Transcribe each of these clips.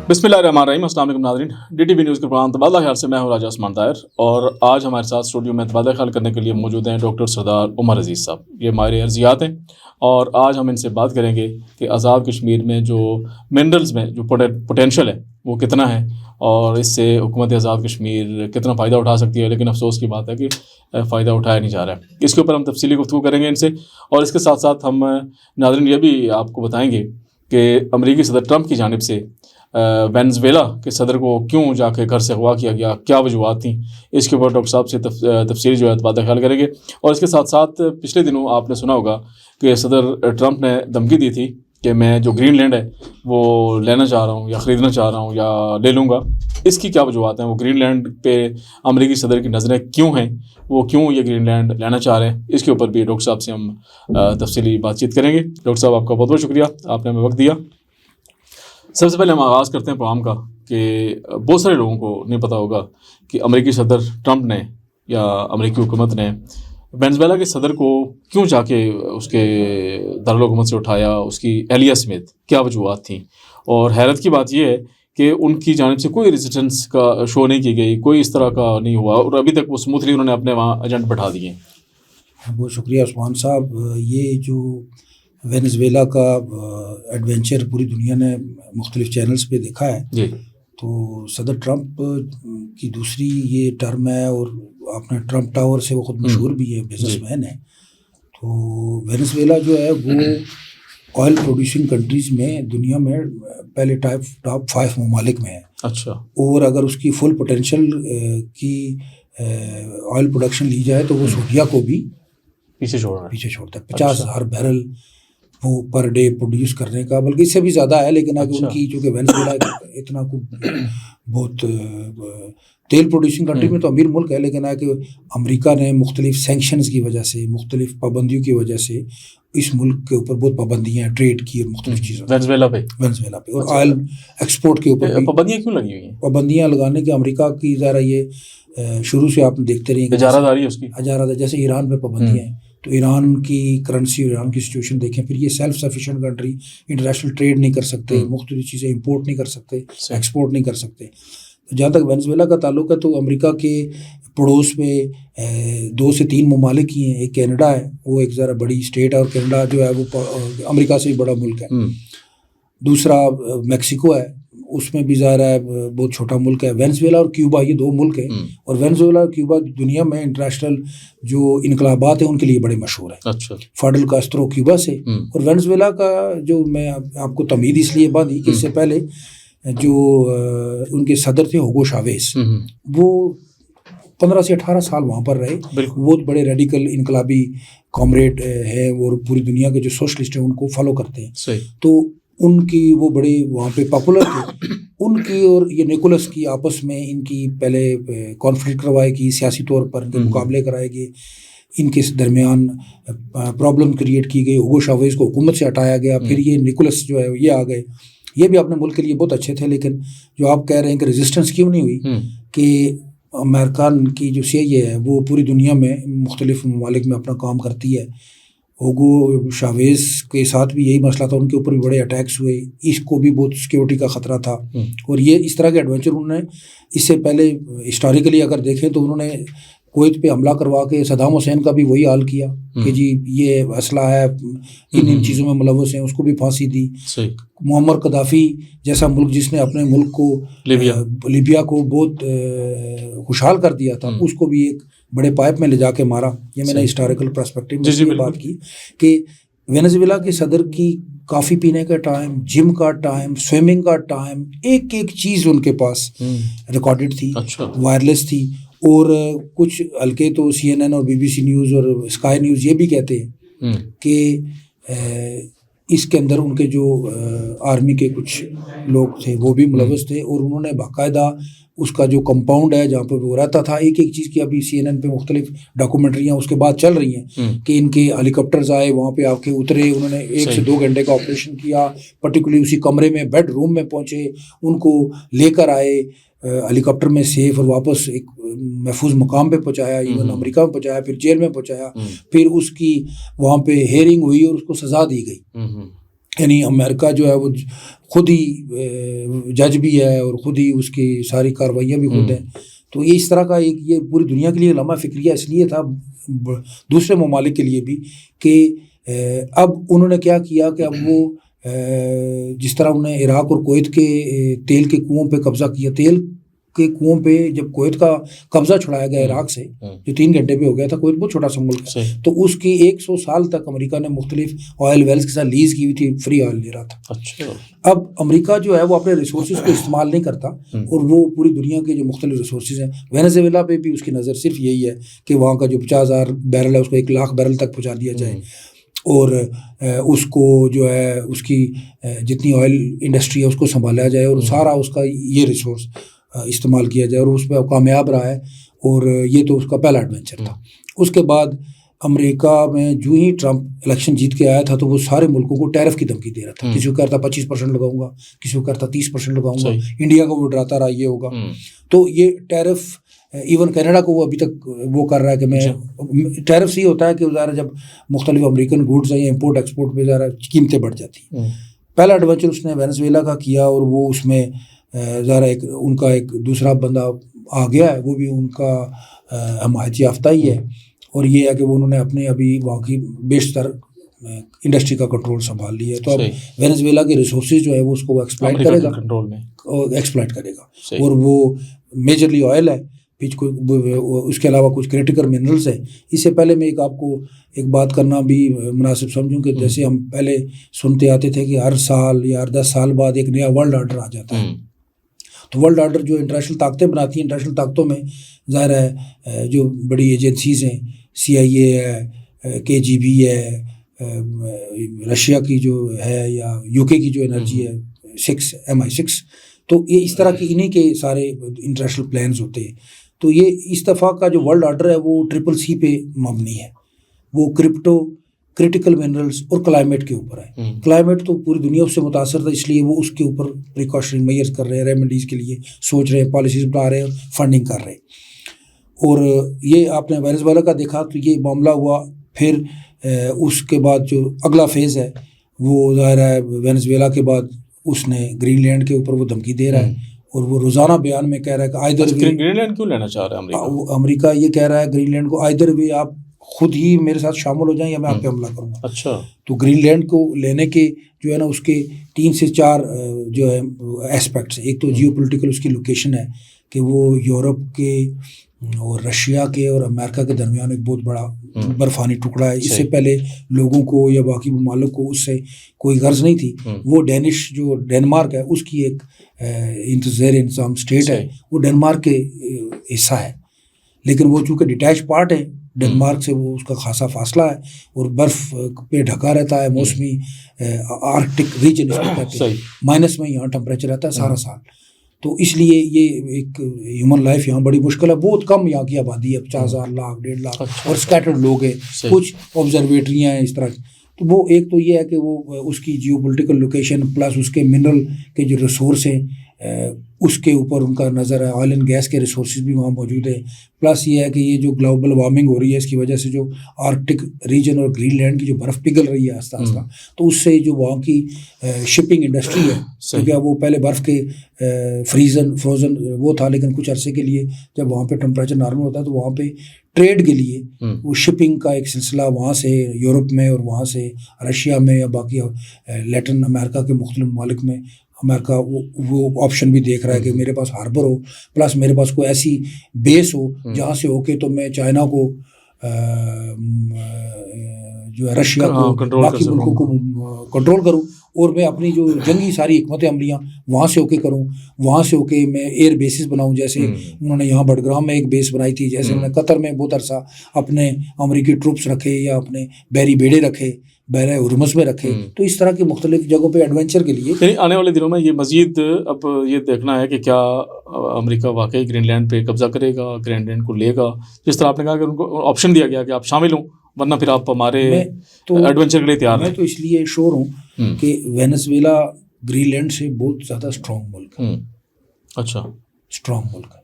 بسم اللہ الرحمن الرحیم. السلام علیکم ناظرین. ڈی ٹی وی نیوز کے پروگرام تبادلہ خیال سے میں ہوں راجہ عثمان طاہر, اور آج ہمارے ساتھ اسٹوڈیو میں تبادلہ خیال کرنے کے لیے موجود ہیں ڈاکٹر سردار عمر عزیز صاحب. یہ ماہر ارضیات ہیں اور آج ہم ان سے بات کریں گے کہ آزاد کشمیر میں جو منرلز میں جو پوٹینشیل ہے وہ کتنا ہے, اور اس سے حکومت آزاد کشمیر کتنا فائدہ اٹھا سکتی ہے. لیکن افسوس کی بات ہے کہ فائدہ اٹھایا نہیں جا رہا ہے. اس کے اوپر ہم تفصیلی گفتگو کریں گے ان سے, اور اس کے ساتھ ساتھ ہم ناظرین یہ بھی آپ کو بتائیں گے کہ امریکی صدر ٹرمپ کی جانب سے وینزویلا کے صدر کو کیوں جا کے گھر سے اغوا کیا گیا, کیا وجوہات تھیں. اس کے اوپر ڈاکٹر صاحب سے تفصیلی جو ہے تبادلہ خیال کریں گے. اور اس کے ساتھ ساتھ پچھلے دنوں آپ نے سنا ہوگا کہ صدر ٹرمپ نے دھمکی دی تھی کہ میں جو گرین لینڈ ہے وہ لینا چاہ رہا ہوں یا خریدنا چاہ رہا ہوں یا لے لوں گا. اس کی کیا وجوہات ہیں, وہ گرین لینڈ پہ امریکی صدر کی نظریں کیوں ہیں, وہ کیوں یہ گرین لینڈ لینا چاہ رہے ہیں. اس کے اوپر بھی ڈاکٹر صاحب سے ہم تفصیلی بات چیت کریں گے. ڈاکٹر صاحب آپ کا بہت بہت شکریہ, آپ نے ہمیں وقت دیا. سب سے پہلے ہم آغاز کرتے ہیں پروگرام کا کہ بہت سارے لوگوں کو نہیں پتہ ہوگا کہ امریکی صدر ٹرمپ نے یا امریکی حکومت نے وینزویلا کے صدر کو کیوں جا کے اس کے دارالحکومت سے اٹھایا, اس کی اہلیہ سمیت کیا وجوہات تھیں. اور حیرت کی بات یہ ہے کہ ان کی جانب سے کوئی ریزسٹنس کا شو نہیں کی گئی, کوئی اس طرح کا نہیں ہوا, اور ابھی تک وہ اسموتھلی انہوں نے اپنے وہاں ایجنٹ بٹھا دیے. بہت شکریہ عثمان صاحب. یہ جو وینزویلا کا ایڈونچر پوری دنیا نے مختلف چینلز پہ دیکھا ہے جی. تو صدر ٹرمپ کی دوسری یہ ٹرم ہے, اور اپنے ٹرمپ ٹاور سے وہ خود مشہور بھی ہے, بزنس مین ہے. تو وینزویلا جو ہے وہ آئل پروڈیوسنگ کنٹریز میں دنیا میں پہلے ٹاپ 5 ممالک میں ہے. اچھا. اور اگر اس کی فل پوٹینشیل کی آئل پروڈکشن لی جائے تو وہ سعودیہ کو بھی پیچھے چھوڑتا ہے. 50,000 بیرل وہ پر ڈے پروڈیوس کرنے کا, بلکہ اس سے بھی زیادہ ہے. لیکن اگر ان کی چونکہ وینزویلا اتنا بہت تیل پروڈیوسنگ کنٹری میں تو امیر ملک ہے, لیکن ہے کہ امریکہ نے مختلف سینکشنز کی وجہ سے, مختلف پابندیوں کی وجہ سے اس ملک کے اوپر بہت پابندیاں ہیں, ٹریڈ کی اور مختلف چیزوں وینزویلا پہ اور آئل ایکسپورٹ کے اوپر پابندیاں کیوں لگی ہوئی ہیں؟ پابندیاں لگانے کے امریکہ کی ذرا یہ شروع سے آپ دیکھتے رہے اجارہ داری اس کی جیسے ایران پہ پابندیاں ہیں, تو ایران کی کرنسی اور ایران کی سچویشن دیکھیں. پھر یہ self sufficient country, international trade نہیں کر سکتے, مختلف چیزیں امپورٹ نہیں کر سکتے, ایکسپورٹ نہیں کر سکتے. جہاں تک وینزویلا کا تعلق ہے تو امریکہ کے پڑوس میں 2 سے 3 ممالک ہی ہیں. ایک کینیڈا ہے, وہ ایک ذرا بڑی اسٹیٹ ہے, اور کینیڈا جو ہے وہ امریکہ سے بھی بڑا ملک ہے. دوسرا میکسیکو ہے, اس میں بھی ظاہر ہے بہت چھوٹا ملک ہے. وینزویلا اور کیوبا یہ 2 ملک ہیں, اور وینزویلا اور کیوبا دنیا میں انٹرنیشنل جو انقلابات ہیں ان کے لیے بڑے مشہور ہیں. اچھا. فاڈل کاسترو کیوبا سے, اور وینزویلا کا جو میں آپ کو تمہید اس لیے باندھی کہ اس سے پہلے جو ان کے صدر تھے ہوگو شاویز, وہ 15 سے 18 سال وہاں پر رہے. بہت بڑے ریڈیکل انقلابی کامریڈ ہیں, اور پوری دنیا کے جو سوشلسٹ ہیں ان کو فالو کرتے ہیں. تو ان کی وہ بڑے وہاں پہ پاپولر تھے. ان کی اور یہ نیکولس کی آپس میں ان کی پہلے کانفلکٹ کروائے گی, سیاسی طور پر مقابلے کرائے گئے, ان کے درمیان پرابلم کریٹ کی گئی. ہوگو شاویز کو حکومت سے ہٹایا گیا, پھر یہ نیکولس جو ہے یہ آ گئے. یہ بھی اپنے ملک کے لیے بہت اچھے تھے, لیکن جو آپ کہہ رہے ہیں کہ ریزسٹنس کیوں نہیں ہوئی, کہ امریکن کی جو CIA ہے وہ پوری دنیا میں مختلف ممالک میں اپنا کام کرتی ہے. ہوگو شاویز کے ساتھ بھی یہی مسئلہ تھا, ان کے اوپر بھی بڑے اٹیکس ہوئے, اس کو بھی بہت سیکیورٹی کا خطرہ تھا. اور یہ اس طرح کے ایڈونچر انہوں نے اس سے پہلے ہسٹوریکلی اگر دیکھیں تو انہوں نے کویت پہ حملہ کروا کے صدام حسین کا بھی وہی حال کیا کہ جی یہ اسلحہ ہے, ان چیزوں میں ملوث ہیں, اس کو بھی پھانسی دی. معمر قذافی جیسا ملک جس نے اپنے ملک کو لیبیا کو بہت خوشحال کر دیا تھا, اس کو بھی ایک بڑے پائپ میں لے جا کے مارا. یہ میں نے ہسٹوریکل پرسپیکٹو میں یہ بات کی کہ وینزویلا کے صدر کی کافی پینے کا ٹائم, جم کا ٹائم, سوئمنگ کا ٹائم, ایک ایک چیز ان کے پاس ریکارڈڈ تھی, وائرلیس تھی. اور کچھ ہلکے تو CNN اور BBC نیوز اور اسکائی نیوز یہ بھی کہتے ہیں کہ اس کے اندر ان کے جو آرمی کے کچھ لوگ تھے وہ بھی ملوث تھے, اور انہوں نے باقاعدہ اس کا جو کمپاؤنڈ ہے جہاں پہ وہ رہتا تھا, ایک ایک چیز کی ابھی CNN پہ مختلف ڈاکومنٹریاں اس کے بعد چل رہی ہیں کہ ان کے ہیلی کاپٹرز آئے, وہاں پہ آ کے اترے, انہوں نے 1 سے 2 گھنٹے کا آپریشن کیا, پرٹیکولرلی اسی کمرے میں بیڈ روم میں پہنچے, ان کو لے کر آئے ہیلی کاپٹر میں سیف, اور واپس ایک محفوظ مقام پہ پہنچایا, ایون امریکہ میں پہنچایا, پھر جیل میں پہنچایا, پھر اس کی وہاں پہ ہیئرنگ ہوئی اور اس کو سزا دی گئی. یعنی امریکہ جو ہے وہ خود ہی جج بھی ہے اور خود ہی اس کی ساری کارروائیاں بھی خود ہیں. تو یہ اس طرح کا ایک یہ پوری دنیا کے لیے لمحہ فکریہ اس لیے تھا, دوسرے ممالک کے لیے بھی, کہ اب انہوں نے کیا کیا کہ اب وہ جس طرح انہوں نے عراق اور کویت کے تیل کے کنوؤں پہ قبضہ کیا, تیل کے کنوؤں پہ جب کویت کا قبضہ چھڑایا گیا عراق سے, جو 3 گھنٹے پہ ہو گیا تھا, کویت بہت چھوٹا سا ملک ہے, تو اس کی 100 سال تک امریکہ نے مختلف آئل ویلز کے ساتھ لیز کی ہوئی تھی, فری آئل لے رہا تھا. اب امریکہ جو ہے وہ اپنے ریسورسز کو استعمال نہیں کرتا, اور وہ پوری دنیا کے جو مختلف ریسورسز ہیں, وینزویلا پہ بھی اس کی نظر صرف یہی ہے کہ وہاں کا جو 50,000 بیرل ہے اس کو 100,000 بیرل تک پہنچا دیا جائے, اور اس کو جو ہے اس کی جتنی آئل انڈسٹری ہے اس کو سنبھالا جائے, اور سارا اس کا یہ ریسورس استعمال کیا جائے, اور اس پہ کامیاب رہا ہے, اور یہ تو اس کا پہلا ایڈونچر تھا. اس کے بعد امریکہ میں جو ہی ٹرمپ الیکشن جیت کے آیا تھا تو وہ سارے ملکوں کو ٹیرف کی دھمکی دے رہا تھا. کسی کو کہتا 25% لگاؤں گا, کسی کو کہتا 30% لگاؤں گا, انڈیا کو وہ ڈراتا رہا یہ ہوگا. تو یہ ٹیرف ایون کینیڈا کو وہ ابھی تک وہ کر رہا ہے کہ میں ٹیرف سے ہی ہوتا ہے کہ ظاہر جب مختلف امریکن گوڈز ہیں امپورٹ ایکسپورٹ پہ ظاہر قیمتیں بڑھ جاتی ہیں. پہلا ایڈونچر اس نے وینزویلا کا کیا, اور وہ اس میں ذرا ایک ان کا ایک دوسرا بندہ آ گیا ہے, وہ بھی ان کا حمایت یافتہ ہی ہے, اور یہ ہے کہ وہ انہوں نے اپنے ابھی وہاں کی بیشتر انڈسٹری کا کنٹرول سنبھال لیا ہے. تو اب وینزویلا کے ریسورسز جو ہے وہ اس کو ایکسپلائٹ کرے گا, اور وہ میجرلی آئل ہے, اس کے علاوہ کچھ کریٹیکل منرلز ہیں. اس سے پہلے میں آپ کو ایک بات کرنا بھی مناسب سمجھوں کہ جیسے ہم پہلے سنتے آتے تھے کہ ہر سال یا ہر 10 سال بعد ایک نیا ورلڈ آرڈر آ جاتا ہے. تو ورلڈ آرڈر جو انٹرنیشنل طاقتیں بناتی ہیں, انٹرنیشنل طاقتوں میں ظاہر ہے جو بڑی ایجنسیز ہیں, CIA ہے, KGB ہے, رشیا کی جو ہے, یا UK کی جو انرجی ہے MI6, تو یہ اس طرح کی انہی کے سارے انٹرنیشنل پلانز ہوتے ہیں. تو یہ اس دفعہ کا جو ورلڈ آرڈر ہے وہ CCC پہ مبنی ہے, وہ کرپٹو, کریٹیکل منرلز اور کلائمیٹ کے اوپر ہے. کلائمیٹ تو پوری دنیا اس سے متاثر تھا, اس لیے وہ اس کے اوپر پریکاشنری میئرز کر رہے ہیں, ریمیڈیز کے لیے سوچ رہے ہیں, پالیسیز بنا رہے ہیں, فنڈنگ کر رہے ہیں. اور یہ آپ نے وینزویلا کا دیکھا تو یہ معاملہ ہوا. پھر اس کے بعد جو اگلا فیز ہے وہ ظاہر ہے وینزویلا کے بعد اس نے گرین لینڈ کے اوپر وہ دھمکی دے رہا ہے, اور وہ روزانہ بیان میں کہہ رہا ہے کہ آئدر گرین لینڈ کیوں لینا چاہ رہا ہے امریکہ یہ کہہ رہا ہے گرین لینڈ کو آئدر وے آپ خود ہی میرے ساتھ شامل ہو جائیں یا میں آپ پہ حملہ کروں گا. اچھا, تو گرین لینڈ کو لینے کے جو ہے نا اس کے 3 سے 4 جو ہے ایسپیکٹس ہیں. ایک تو جیو پولیٹیکل اس کی لوکیشن ہے کہ وہ یورپ کے اور رشیا کے اور امریکہ کے درمیان ایک بہت بڑا برفانی ٹکڑا ہے. اس سے پہلے لوگوں کو یا باقی ممالک کو اس سے کوئی غرض نہیں تھی. وہ ڈینش جو ڈینمارک ہے اس کی ایک زیر انتظام اسٹیٹ ہے, وہ ڈینمارک کے حصہ ہے, لیکن وہ چونکہ ڈیٹیچ پارٹ ہے ڈنمارک سے, وہ اس کا خاصا فاصلہ ہے, اور برف پہ ڈھکا رہتا ہے. موسمی آرکٹک ریجن اس کو کہتے ہیں, مائنس میں یہاں ٹمپریچر رہتا ہے سارا سال. تو اس لیے یہ ایک ہیومن لائف یہاں بڑی مشکل ہے. بہت کم یہاں کی آبادی ہے, 50,000 لاکھ 1.5 لاکھ, اور اسکیٹرڈ لوگ ہیں, کچھ آبزرویٹریاں ہیں اس طرح. تو وہ ایک تو یہ ہے کہ وہ اس کی جیو پولیٹیکل لوکیشن پلس اس کے منرل کے جو ریسورس ہیں اس کے اوپر ان کا نظر ہے. آئل اینڈ گیس کے ریسورسز بھی وہاں موجود ہیں. پلس یہ ہے کہ یہ جو گلوبل وارمنگ ہو رہی ہے اس کی وجہ سے جو آرکٹک ریجن اور گرین لینڈ کی جو برف پگھل رہی ہے آہستہ آہستہ, تو اس سے جو وہاں کی شپنگ انڈسٹری ہے, کیونکہ وہ پہلے برف کے فروزن وہ تھا, لیکن کچھ عرصے کے لیے جب وہاں پہ ٹمپریچر نارمل ہوتا ہے تو وہاں پہ ٹریڈ کے لیے وہ شپنگ کا ایک سلسلہ وہاں سے یورپ میں اور وہاں سے رشیا میں یا باقی لیٹن امریکہ کے مختلف ممالک میں امریکہ وہ آپشن بھی دیکھ رہا ہے کہ میرے پاس ہاربر ہو, پلس میرے پاس کوئی ایسی بیس ہو جہاں سے ہو کے تو میں چائنا کو جو ہے رشیا کو باقی ملکوں کو کنٹرول کروں, اور میں اپنی جو جنگی ساری حکمت عملیاں وہاں سے ہو کے کروں, وہاں سے ہو کے میں ایئر بیسز بناؤں. جیسے انہوں نے یہاں بڈگرام میں ایک بیس بنائی تھی, جیسے انہوں نے قطر میں بہت عرصہ اپنے امریکی ٹروپس رکھے یا اپنے بحری بیڑے رکھے, بحیرہ ہرمز میں رکھے. تو اس طرح کی مختلف جگہوں پہ ایڈونچر کے لیے یعنی آنے والے دنوں میں یہ مزید اب یہ دیکھنا ہے کہ کیا امریکہ واقعی گرین لینڈ پہ قبضہ کرے گا, گرین لینڈ کو لے گا, جس طرح آپ نے کہا کہ ان کو آپشن دیا گیا کہ آپ شامل ہوں, ورنہ پھر آپ ہمارے ایڈونچر کے لیے تیار ہیں. میں تو اس لیے شور ہوں کہ وینزویلا گرین لینڈ سے بہت زیادہ اسٹرانگ ملک ہے. اچھا, اسٹرانگ ملک ہے.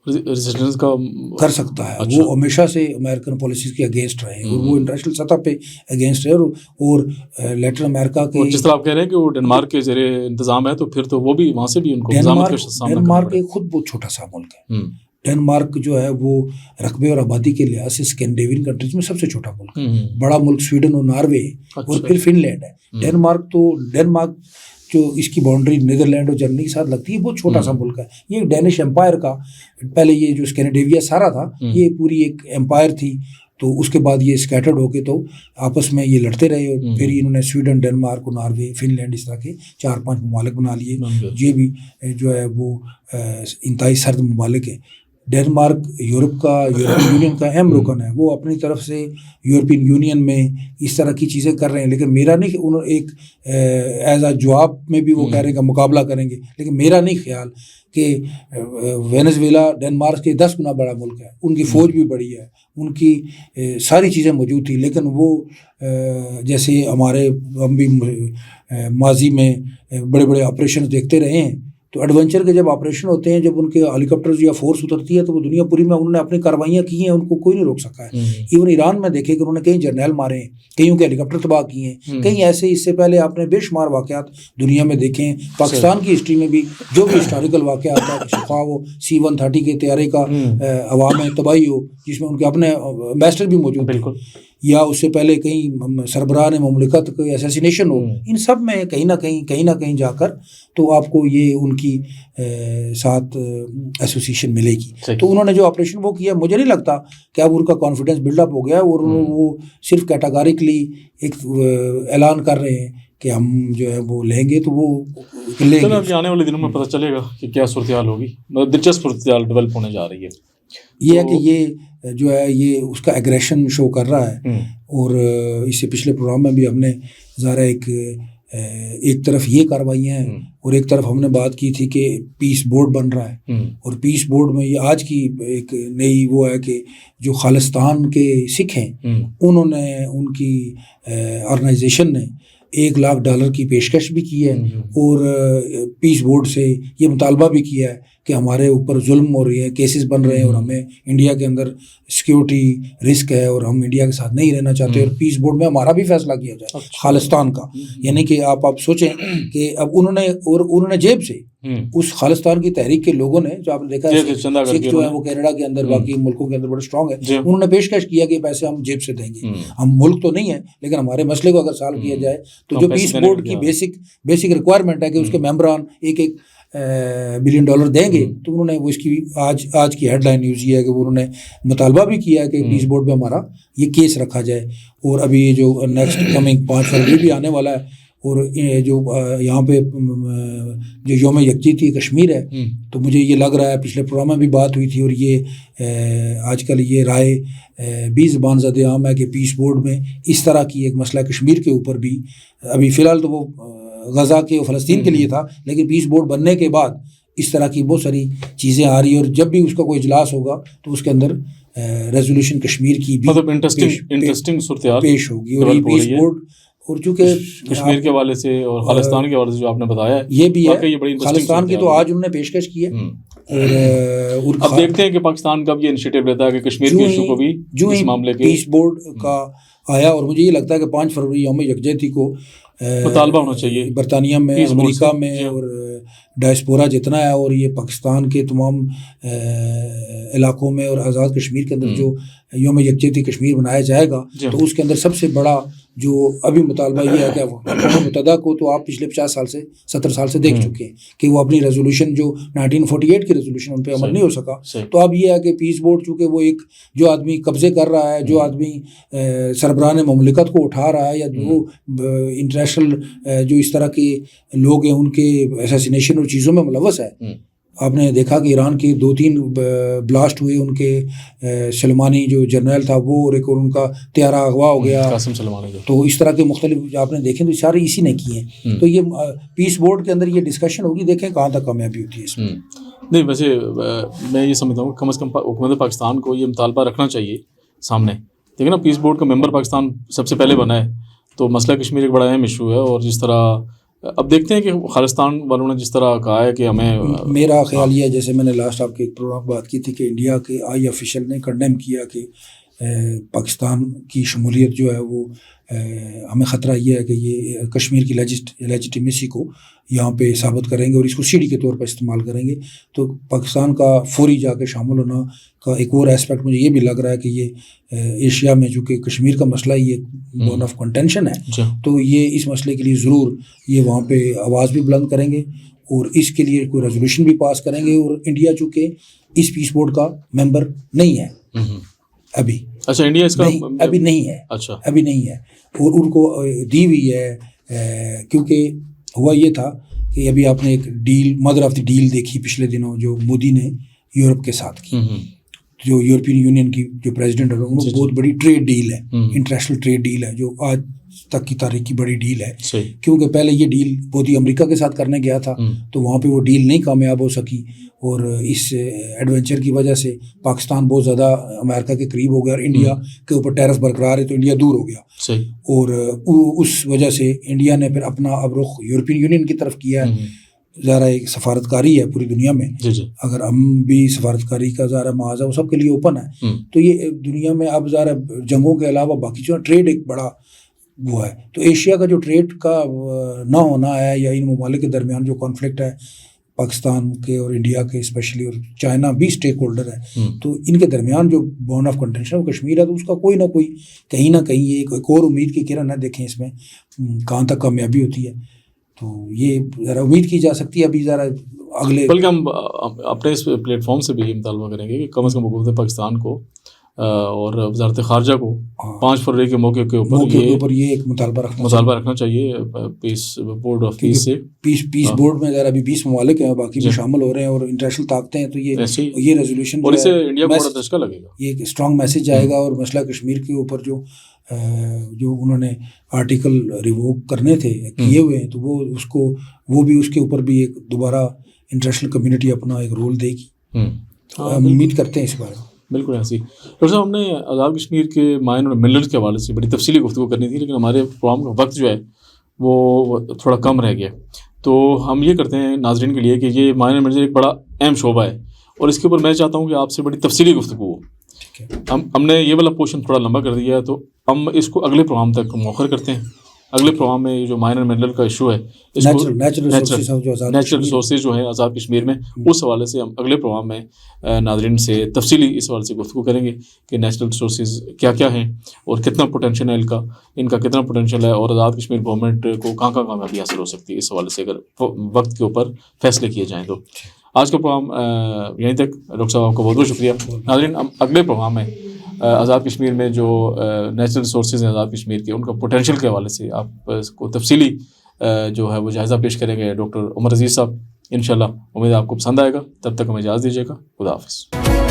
ریزسٹنس کا کر سکتا ہے. وہ ہمیشہ سے امریکن پالیسیز کے اگینسٹ رہے ہیں اور وہ انٹرنیشنل سطح پہ اگینسٹ رہے اور لیٹن امریکا کے جس طرح آپ کہہ رہے ہیں کہ وہ ڈنمارک کے زیر انتظام ہے تو پھر تو وہ بھی وہاں سے بھی ان کو ڈنمارک ایک خود بہت چھوٹا سا ملک ہے. ڈنمارک جو ہے وہ رقبے اور آبادی کے لحاظ سے اسکینڈینیوین کنٹریز میں سب سے چھوٹا ملک ہے. بڑا ملک سویڈن اور ناروے اور پھر فن لینڈ ہے. ڈنمارک جو اس کی باؤنڈری نیدرلینڈ اور جرمنی کے ساتھ لگتی ہے بہت چھوٹا سا ملک ہے. یہ ڈینش امپائر کا پہلے یہ جو اسکینڈینیویا سارا تھا یہ پوری ایک امپائر تھی تو اس کے بعد یہ اسکیٹرڈ ہو کے تو آپس میں یہ لڑتے رہے اور پھر انہوں نے سویڈن ڈنمارک اور ناروے فن لینڈ اس طرح کے 4-5 ممالک بنا لیے. یہ بھی جو ہے وہ انتہائی سرد ممالک ہے. ڈنمارک یورپین یونین کا اہم رکن ہے. وہ اپنی طرف سے یورپین یونین میں اس طرح کی چیزیں کر رہے ہیں لیکن میرا نہیں کہ انہوں ایک ایز اے جواب میں بھی وہ کہہ رہے ہیں کہ مقابلہ کریں گے لیکن میرا نہیں خیال کہ وینزویلا ڈنمارک کے 10 گنا بڑا ملک ہے. ان کی فوج بھی بڑی ہے, ان کی ساری چیزیں موجود تھیں لیکن وہ جیسے ہم بھی ماضی میں بڑے بڑے آپریشن دیکھتے رہے ہیں تو ایڈونچر کے جب آپریشن ہوتے ہیں جب ان کے ہیلی کاپٹرز یا فورس اترتی ہے تو وہ دنیا پوری میں انہوں نے اپنی کاروائیاں کی ہیں, ان کو کوئی نہیں روک سکا ہے. ایون ایران میں دیکھے کہ انہوں نے کئی جرنیل مارے ہیں, کئیوں کے ہیلی کاپٹر تباہ کیے ہیں, کئی ایسے اس سے پہلے آپ نے بے شمار واقعات دنیا میں دیکھے ہیں. پاکستان کی ہسٹری میں بھی جو بھی ہسٹوریکل واقعہ آتا ہے خواہ وہ C-130 کے طیارے کا ہوا میں تباہی ہو جس میں ان کے اپنے امبیسڈر بھی موجود تھے یا اس سے پہلے کہیں سربراہ مملکت کوئی ایسیسینیشن ہو, ان سب میں کہیں نہ کہیں جا کر تو آپ کو یہ ان کی ساتھ ایسوسیشن ملے گی. تو انہوں نے جو آپریشن وہ کیا مجھے نہیں لگتا کہ اب ان کا کانفیڈنس بلڈ اپ ہو گیا اور وہ صرف کیٹاگریکلی ایک اعلان کر رہے ہیں کہ ہم جو ہے وہ لیں گے تو وہ لیں گے. آنے والے دنوں میں پتہ چلے گا کہ کیا صورتحال ہوگی. دلچسپ صورتحال ڈیولپ ہونے جا رہی ہے. یہ ہے کہ یہ جو ہے یہ اس کا ایگریشن شو کر رہا ہے اور اس سے پچھلے پروگرام میں بھی ہم نے ذرا ایک طرف یہ کارروائیاں ہیں اور ایک طرف ہم نے بات کی تھی کہ پیس بورڈ بن رہا ہے اور پیس بورڈ میں یہ آج کی ایک نئی وہ ہے کہ جو خالصتان کے سکھ ہیں انہوں نے ان کی آرگنائزیشن نے $1,00,000 کی پیشکش بھی کی ہے اور پیس بورڈ سے یہ مطالبہ بھی کیا ہے کہ ہمارے اوپر ظلم ہو رہی ہے, کیسز بن رہے ہیں اور ہمیں انڈیا کے اندر سیکیورٹی رسک ہے اور ہم انڈیا کے ساتھ نہیں رہنا چاہتے اور پیس بورڈ میں ہمارا بھی فیصلہ کیا جائے خالصتان کا. یعنی کہ آپ سوچیں کہ اب انہوں نے جیب سے اس خالصتان کی تحریک کے لوگوں نے جو آپ نے دیکھا ہے سکھ جو ہے وہ کینیڈا کے اندر باقی ملکوں کے اندر بڑے اسٹرانگ ہے, انہوں نے پیشکش کیا کہ پیسے ہم جیب سے دیں گے. ہم ملک تو نہیں ہیں لیکن ہمارے مسئلے کو اگر سالو کیا جائے تو جو پیس بورڈ کی بیسک ریکوائرمنٹ ہے کہ اس کے ممبران $1 بلین دیں گے تو انہوں نے وہ اس کی آج کی ہیڈ لائن نیوز یہ ہے کہ انہوں نے مطالبہ بھی کیا ہے کہ پیس بورڈ میں ہمارا یہ کیس رکھا جائے. اور ابھی جو نیکسٹ کمنگ 5 فروری بھی آنے والا ہے اور جو یہاں پہ جو یوم یکجہتی کشمیر ہے تو مجھے یہ لگ رہا ہے پچھلے پروگرام میں بھی بات ہوئی تھی اور یہ آج کل یہ رائے بھی زبان زد عام ہے کہ پیس بورڈ میں اس طرح کی ایک مسئلہ کشمیر کے اوپر بھی ابھی فی الحال تو وہ غزہ کے اور فلسطین کے لیے تھا لیکن پیس بورڈ بننے کے بعد اس طرح کی بہت ساری چیزیں آ رہی ہیں اور جب بھی اس کا کوئی اجلاس ہوگا تو اس کے اندر ریزولوشن کشمیر کی بھی انٹرسٹنگ صورتحال پیش ہوگی. اور یہ پیس بورڈ اور چونکہ کشمیر کے حوالے سے اور خالصتان کے حوالے سے جو آپ نے بتایا یہ بھی ہے خالصتان کی تو آج انہوں نے پیشکش کی ہے اور اب دیکھتے ہیں کہ پاکستان کب یہ انیشیٹو لیتا ہے کہ کشمیر کے ایشو کو بھی اس معاملے کے پیس بورڈ کا آیا. اور مجھے یہ لگتا ہے کہ 5 فروری یوم یکجہتی کو مطالبہ ہونا چاہیے برطانیہ میں امریکہ میں اور ڈائسپورا جتنا ہے اور یہ پاکستان کے تمام علاقوں میں اور آزاد کشمیر کے اندر جو یوم یکجہتی کشمیر منایا جائے گا تو اس کے اندر سب سے بڑا جو ابھی مطالبہ یہ ہے کہ اقوام متحدہ کو تو آپ پچھلے 50 سال سے 70 سال سے دیکھ چکے ہیں کہ وہ اپنی ریزولوشن جو 1948 کی ریزولوشن ان پہ عمل نہیں ہو سکا. تو اب یہ ہے کہ پیس بورڈ چونکہ وہ ایک جو آدمی قبضے کر رہا ہے جو آدمی سربراہ مملکت کو اٹھا رہا ہے یا جو انٹرنیشنل جو اس طرح کے لوگ ہیں ان کے ایساسینیشن اور چیزوں میں ملوث ہے. آپ نے دیکھا کہ ایران کے 2-3 بلاسٹ ہوئے ان کے سلمانی جو جنرل تھا وہ اور ایک اور ان کا طیارہ اغوا ہو گیا قاسم سلمانی. تو اس طرح کے مختلف آپ نے دیکھیں تو سارے اسی نے کیے ہیں. تو یہ پیس بورڈ کے اندر یہ ڈسکشن ہوگی, دیکھیں کہاں تک کامیابی ہوتی ہے اس میں. نہیں ویسے میں یہ سمجھتا ہوں کم از کم حکومت پاکستان کو یہ مطالبہ رکھنا چاہیے سامنے. دیکھیں نا پیس بورڈ کا ممبر پاکستان سب سے پہلے بنا ہے تو مسئلہ کشمیر ایک بڑا اہم ایشو ہے اور جس طرح اب دیکھتے ہیں کہ خالستان والوں نے جس طرح کہا ہے کہ ہمیں میرا خیال یہ ہے جیسے میں نے لاسٹ آپ کے ایک پروگرام بات کی تھی کہ انڈیا کے آئی آفیشل نے کنڈیم کیا کہ پاکستان کی شمولیت جو ہے وہ ہمیں خطرہ یہ ہے کہ یہ کشمیر کی لیجیٹیمیسی کو یہاں پہ ثابت کریں گے اور اس کو سیڑھی کے طور پر استعمال کریں گے. تو پاکستان کا فوری جا کے شامل ہونا کا ایک اور اسپیکٹ مجھے یہ بھی لگ رہا ہے کہ یہ ایشیا میں جو کہ کشمیر کا مسئلہ یہ بون آف کنٹینشن ہے تو یہ اس مسئلے کے لیے ضرور یہ وہاں پہ آواز بھی بلند کریں گے اور اس کے لیے کوئی ریزولوشن بھی پاس کریں گے. اور انڈیا چونکہ اس پیس بورڈ کا ممبر نہیں ہے ابھی. اچھا انڈیا اس کا ابھی نہیں ہے. اچھا ابھی نہیں ہے اور ان کو دی ہوئی ہے کیونکہ ہوا یہ تھا کہ ابھی آپ نے ایک deal mother of the deal دیکھی پچھلے دنوں جو مودی نے یورپ کے ساتھ کی, جو یورپین یونین کی جو پریزیڈنٹ ہے ان کو بہت بڑی ٹریڈ ڈیل ہے, انٹرنیشنل ٹریڈ ڈیل ہے جو آج تک کی تاریخ کی بڑی ڈیل ہے. کیونکہ پہلے یہ ڈیل مودی امریکہ کے ساتھ کرنے گیا تھا تو وہاں پہ وہ ڈیل نہیں کامیاب ہو سکی اور اس ایڈونچر کی وجہ سے پاکستان بہت زیادہ امریکہ کے قریب ہو گیا اور انڈیا کے اوپر ٹیرف برقرار ہے تو انڈیا دور ہو گیا. اور اس وجہ سے انڈیا نے پھر اپنا اب رخ یورپین یونین کی طرف کیا ہے. ظاہر ایک سفارتکاری ہے پوری دنیا میں, اگر ہم بھی سفارتکاری کا ظاہر معاذ وہ سب کے لیے اوپن ہے تو یہ دنیا میں اب ظاہر جنگوں کے علاوہ باقی جو ٹریڈ ایک بڑا وہ ہے. تو ایشیا کا جو ٹریڈ کا نہ ہونا ہے یا ان ممالک کے درمیان جو کانفلکٹ ہے پاکستان کے اور انڈیا کے اسپیشلی اور چائنا بھی اسٹیک ہولڈر ہے تو ان کے درمیان جو بون آف کنٹینشن وہ کشمیر ہے تو اس کا کوئی نہ کوئی کہیں نہ کہیں یہ ایک اور امید کی کرن ہے. دیکھیں اس میں کہاں تک کامیابی ہوتی ہے تو یہ ذرا امید کی جا سکتی ہے. ابھی ذرا اگلے بلکہ ہم اپنے اس پلیٹ فارم سے بھی یہ مطالبہ کریں گے کہ کم از کم حکومت پاکستان کو اور وزارت خارجہ کو 5 فروری کے موقع کے اوپر یہ ایک مطالبہ رکھنا چاہیے پیس بورڈ آف پیس سے. پیس بورڈ میں ذرا ابھی 20 ممالک ہیں باقی بھی شامل ہو رہے ہیں اور انٹرنیشنل طاقتیں ہیں تو یہ ریزولوشن اور اس سے انڈیا کو بڑا دھچکا لگے گا, یہ ایک اسٹرانگ میسج آئے گا. اور مسئلہ کشمیر کے اوپر جو انہوں نے آرٹیکل ریووک کرنے تھے کیے ہوئے ہیں تو وہ بھی اس کے اوپر بھی ایک دوبارہ انٹرنیشنل کمیونٹی اپنا ایک رول دے گی. ہم امید کرتے ہیں اس بارے میں. بالکل ایسی. ڈاکٹر صاحب ہم نے آزاد کشمیر کے مائن اور منرلز کے حوالے سے بڑی تفصیلی گفتگو کرنی تھی لیکن ہمارے پروگرام کا وقت جو ہے وہ تھوڑا کم رہ گیا. تو ہم یہ کرتے ہیں ناظرین کے لیے کہ یہ مائن اور منرلز ایک بڑا اہم شعبہ ہے اور اس کے اوپر میں چاہتا ہوں کہ آپ سے بڑی تفصیلی گفتگو ہو. ہم نے یہ والا پورشن تھوڑا لمبا کر دیا ہے تو ہم اس کو اگلے پروگرام تک مؤخر کرتے ہیں. اگلے پروگرام میں جو مائن اور منرل کا ایشو ہے نیچرل ریسورسز جو ہیں آزاد کشمیر میں اس حوالے سے ہم اگلے پروگرام میں ناظرین سے تفصیلی اس حوالے سے گفتگو کریں گے کہ نیچرل ریسورسز کیا کیا ہیں اور کتنا پوٹینشیل ہے ان کا کتنا پوٹینشیل ہے اور آزاد کشمیر گورنمنٹ کو کہاں کہاں کامیابی حاصل ہو سکتی ہے اس حوالے سے اگر وقت کے اوپر فیصلے کیے جائیں تو. آج کا پروگرام یہیں تک. ڈاکٹر صاحب آپ کا بہت بہت شکریہ. ناظرین ہم اگلے پروگرام میں آزاد کشمیر میں جو نیچرل ریسورسز ہیں آزاد کشمیر کے ان کا پوٹینشیل کے حوالے سے آپ کو تفصیلی جو ہے وہ جائزہ پیش کریں گے ڈاکٹر عمر عزیز صاحب. انشاءاللہ امید ہے آپ کو پسند آئے گا. تب تک ہمیں اجازت دیجیے گا. خدا حافظ.